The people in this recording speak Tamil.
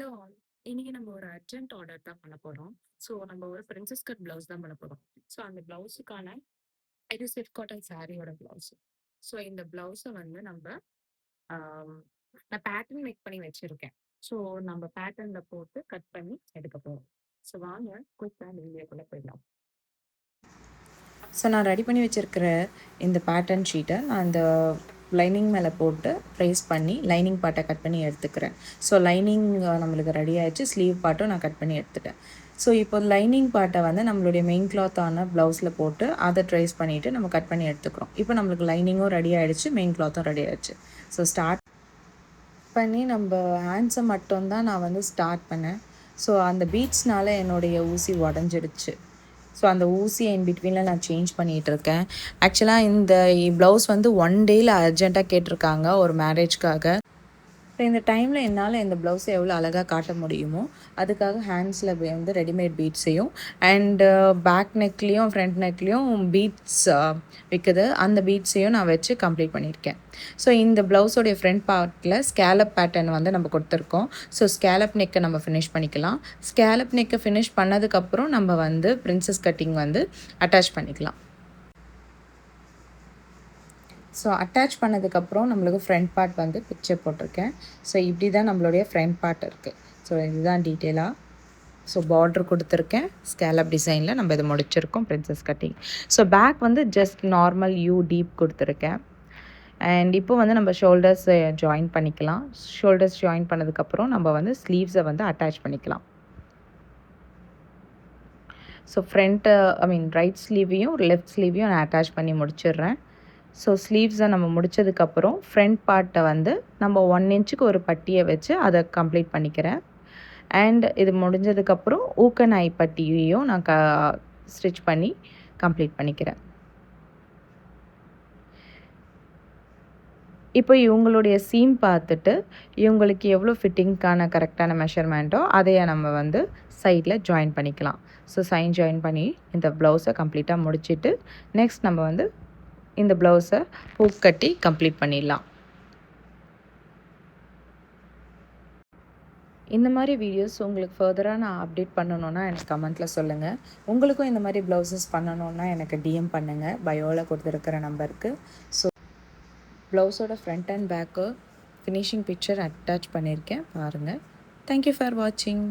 ஹலோ. இன்னைக்கு நம்ம ஒரு அர்ஜென்ட் ஆர்டர் தான் பண்ண போறோம். ஸோ நம்ம ஒரு பிரின்சஸ் கட் பிளவுஸ் தான் பண்ண போறோம். ஸோ அந்த பிளவுஸுக்கான இது சில்க் காட்டன் சாரியோட பிளவுஸ். ஸோ இந்த பிளவுஸை வந்து ஆம், நான் பேட்டர்ன் மேக் பண்ணி வச்சிருக்கேன். ஸோ நம்ம பேட்டர்ன்ல போட்டு கட் பண்ணி எடுக்க போறோம். ஸோ வாங்க குயிக்காக வீடியோக்குள்ள போயிடலாம். ஸோ நான் ரெடி பண்ணி வச்சுருக்கிற இந்த பேட்டர்ன் ஷீட்டை நான் இந்த லைனிங் மேலே போட்டு ப்ளேஸ் பண்ணி லைனிங் பார்ட்டை கட் பண்ணி எடுத்துக்கிறேன். ஸோ லைனிங் நம்மளுக்கு ரெடி ஆகிடுச்சு. ஸ்லீவ் பார்ட்டும் நான் கட் பண்ணி எடுத்துட்டேன். ஸோ இப்போ லைனிங் பார்ட்டை வந்து நம்மளுடைய மெயின் கிளாத்தான ப்ளவுஸில் போட்டு அதை ட்ரேஸ் பண்ணிவிட்டு நம்ம கட் பண்ணி எடுத்துக்கிறோம். இப்போ நம்மளுக்கு லைனிங்கும் ரெடி ஆகிடுச்சு, மெயின் கிளாத்தும் ரெடி ஆகிடுச்சு. ஸோ ஸ்டார்ட் பண்ணி நம்ம ஹேண்ட்ஸை மட்டும்தான் நான் வந்து ஸ்டார்ட் பண்ணேன். ஸோ அந்த பீட்ஸ்னால் என்னுடைய ஊசி உடஞ்சிடுச்சு. ஸோ அந்த ஊசியை இன் பிட்வீனில் நான் சேஞ்ச் பண்ணிகிட்ருக்கேன். ஆக்சுவலாக இந்த ப்ளவுஸ் வந்து 1 டேயில் அர்ஜெண்ட்டாக கேட்டிருக்காங்க ஒரு மேரேஜ்க்காக. ஸோ இந்த டைமில் என்னால் இந்த ப்ளவுஸை எவ்வளோ அழகாக காட்ட முடியுமோ அதுக்காக ஹேண்ட்ஸில் வந்து ரெடிமேட் பீட்ஸையும் அண்டு பேக் நெக்லேயும் ஃப்ரண்ட் நெக்லேயும் பீட்ஸ் விற்குது, அந்த பீட்ஸையும் நான் வச்சு கம்ப்ளீட் பண்ணியிருக்கேன். ஸோ இந்த ப்ளவுஸோடைய ஃப்ரண்ட் பார்ட்டில் ஸ்கேலப் பேட்டர்ன் வந்து நம்ம கொடுத்துருக்கோம். ஸோ ஸ்கேலப் நெக்கை நம்ம ஃபினிஷ் பண்ணிக்கலாம். ஸ்கேலப் நெக்கை ஃபினிஷ் பண்ணதுக்கப்புறம் நம்ம வந்து பிரின்சஸ் கட்டிங் வந்து அட்டாச் பண்ணிக்கலாம். ஸோ அட்டாச் பண்ணதுக்கப்புறம் நம்மளுக்கு ஃப்ரண்ட் பார்ட் வந்து பிக்சர் போட்டிருக்கேன். ஸோ இப்படி தான் நம்மளுடைய ஃப்ரண்ட் பார்ட் இருக்குது. ஸோ இதுதான் டீட்டெயிலாக. ஸோ பார்ட்ரு கொடுத்துருக்கேன். ஸ்கேலப் டிசைனில் நம்ம இதை முடிச்சிருக்கோம் பிரின்சஸ் கட்டிங். ஸோ பேக் வந்து ஜஸ்ட் நார்மல் யூ டீப் கொடுத்துருக்கேன். அண்ட் இப்போ வந்து நம்ம ஷோல்டர்ஸ் ஜாயின் பண்ணிக்கலாம். ஷோல்டர்ஸ் ஜாயின் பண்ணதுக்கப்புறம் நம்ம வந்து ஸ்லீவ்ஸை வந்து அட்டாச் பண்ணிக்கலாம். ஸோ ஃப்ரண்ட்டு ரைட் ஸ்லீவையும் லெஃப்ட் ஸ்லீவையும் நான் அட்டாச் பண்ணி முடிச்சிடுறேன். ஸோ ஸ்லீவ்ஸை நம்ம முடித்ததுக்கப்புறம் ஃப்ரண்ட் பார்ட்டை வந்து நம்ம 1 இன்ச்சுக்கு ஒரு பட்டியை வச்சு அதை கம்ப்ளீட் பண்ணிக்கிறேன். அண்ட் இது முடிஞ்சதுக்கப்புறம் ஊக்கநாய் பட்டியையும் நான் ஸ்டிச் பண்ணி கம்ப்ளீட் பண்ணிக்கிறேன். இப்போ இவங்களுடைய சீம் பார்த்துட்டு இவங்களுக்கு எவ்வளோ ஃபிட்டிங்க்கான கரெக்டான மெஷர்மெண்ட்டோ அதையை நம்ம வந்து சைடில் ஜாயின் பண்ணிக்கலாம். ஸோ சைன் ஜாயின் பண்ணி இந்த ப்ளவுஸை கம்ப்ளீட்டாக முடிச்சுட்டு நெக்ஸ்ட் நம்ம வந்து இந்த ப்ளவுஸை ஹூக் கட்டி கம்ப்ளீட் பண்ணிடலாம். இந்த மாதிரி வீடியோஸ் உங்களுக்கு ஃபர்தராக நான் அப்டேட் பண்ணணுன்னா எனக்கு கமெண்ட்டில் சொல்லுங்கள். உங்களுக்கும் இந்த மாதிரி ப்ளவுசஸ் பண்ணணுன்னா எனக்கு டிஎம் பண்ணுங்கள் பயோவில் கொடுத்துருக்கிற நம்பருக்கு. ஸோ ப்ளவுஸோட front and back finishing picture attach பண்ணியிருக்கேன், பாருங்கள். தேங்க்யூ ஃபார் வாட்சிங்.